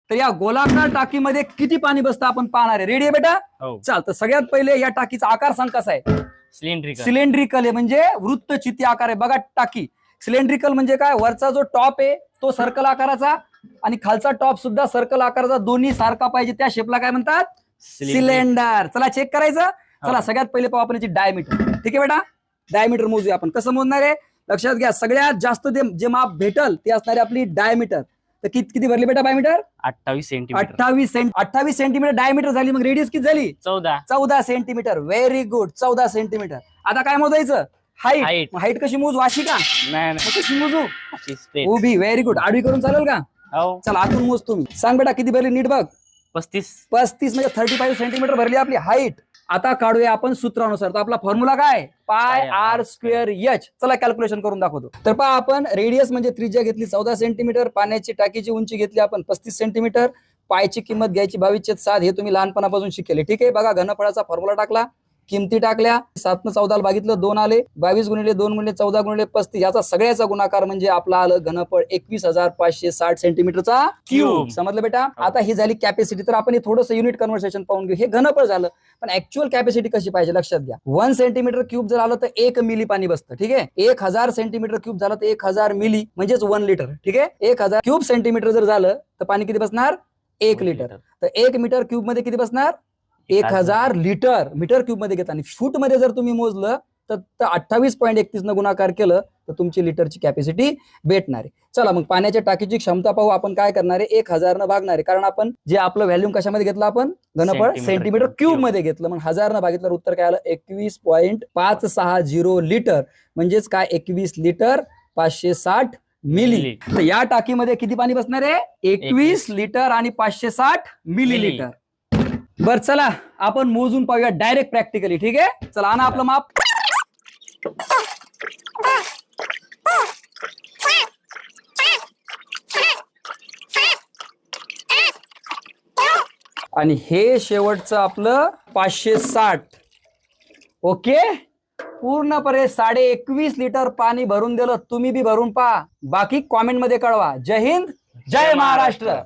तर या गोलाकार टाकीमध्ये किती पाणी बसतं आपण पाहणार आहे. रेडी आहे बेटा? हो. चाल, तर सगळ्यात पहिले या टाकीचा आकार सांग कसा आहे. सिलेंड्रिकल आहे, म्हणजे वृत्तचिती आकार आहे. बघा टाकी सिलेंड्रिकल म्हणजे काय, वरचा जो टॉप आहे तो सर्कल आकाराचा आणि खालचा टॉप सुद्धा सर्कल आकाराचा, दोन्ही सारखा पाहिजे, त्या शेपला काय म्हणतात, सिलेंडर. चला चेक करायचं. चला सगळ्यात पहिले पाहू आपण याची डायमीटर. ठीक आहे बेटा, डायमीटर मोजूया आपण. कसं मोजणार आहे लक्षात घ्या. सगळ्यात जास्त जे माप भेटल ते असणार आहे आपली डायमीटर. तर किती भरली बेटा डायमीटर? 28 सेंटीमीटर. 28 सेंटीमीटर डायमीटर झाली. मग रेडियस किती झाली? 14 सेंटीमीटर. Very good, 14 centimetre. आता काय मोजायचं? हाईट. हाईट कशी मोजू, अशी का? नाही कशी मोजू? उभी. Very good. आडवी करून चालेल का? हो. चला आतून मोज तुम्ही. सांग बेटा किती भरली, नीट बघ. 35 म्हणजे 35 सेंटीमीटर भरली आपली हाईट. आता काढूया आपण सूत्रानुसार. तर आपला फॉर्म्युला काय, पाय आर स्क्वेअर एच. चला कॅल्क्युलेशन करून दाखवतो. तर पहा, आपण रेडियस म्हणजे त्रिज्या घेतली 14 सेंटीमीटर, पाण्याची टाकीची उंची घेतली आपण 35 सेंटीमीटर, पायची किंमत घ्यायची 22/7. हे तुम्ही लहानपणापासून शिकले. ठीक आहे, बघा घनफळाचा फॉर्म्युला टाकला, किमती टाकल्या, 7 न 14 भागितलं 2 आले, 22 गुणिले 2 गुणिले 14 गुणिले 35, याचा सगळ्याचा गुणाकार म्हणजे आपला आलं घनफळ 21,560 सेंटीमीटरचा क्यूब. समजलं बेटा? आता ही झाली कॅपॅसिटी. तर आपण हे थोडंसं युनिट कन्व्हर्सेशन पाहून घेऊ. हे घनफळ झालं, पण ऍक्च्युअल कॅपॅसिटी कशी पाहिजे लक्षात घ्या. 1 सेंटीमीटर क्यूब जर आलं तर 1 मिली पाणी बसतं. ठीक आहे, 1000 सेंटीमीटर क्यूब झालं तर 1000 मिली म्हणजेच 1 लिटर. ठीक आहे, 1000 क्यूब सेंटीमीटर जर झालं तर पाणी किती बसणार? 1 लिटर. तर 1 मीटर क्यूब मध्ये किती बसणार? 1000 लिटर. मीटर क्यूब मध्ये घेता. आणि फूट मध्ये जर तुम्ही मोजलं तर 28.31 न गुणाकार केलं तर तुमची लिटरची कॅपॅसिटी भेटणार आहे. चला मग पाण्याच्या टाकीची क्षमता पाहू. आपण काय करणार आहे, 1000 न भागणार आहे, कारण आपण जे आपलं व्हॅल्यूम कशामध्ये घेतलं, आपण घनफळ सेंटीमीटर क्यूब मध्ये घेतलं. मग 1000 न भागितलं उत्तर काय आलं, 21.560 लिटर. म्हणजेच काय, 21 लिटर 560 मिली. तर या टाकीमध्ये किती पाणी बसणार आहे? 21 लिटर आणि 560 मिलीलिटर. बर चला आपण मोजून पाहूया डायरेक्ट प्रॅक्टिकली. ठीक आहे, चला आणा आपलं माप. आणि हे शेवटचं आपलं 560. ओके, पूर्णपणे 21.5 लिटर पाणी भरून दिलं. तुम्ही बी भरून पहा, बाकी कॉमेंट मध्ये कळवा. जय हिंद, जय महाराष्ट्र.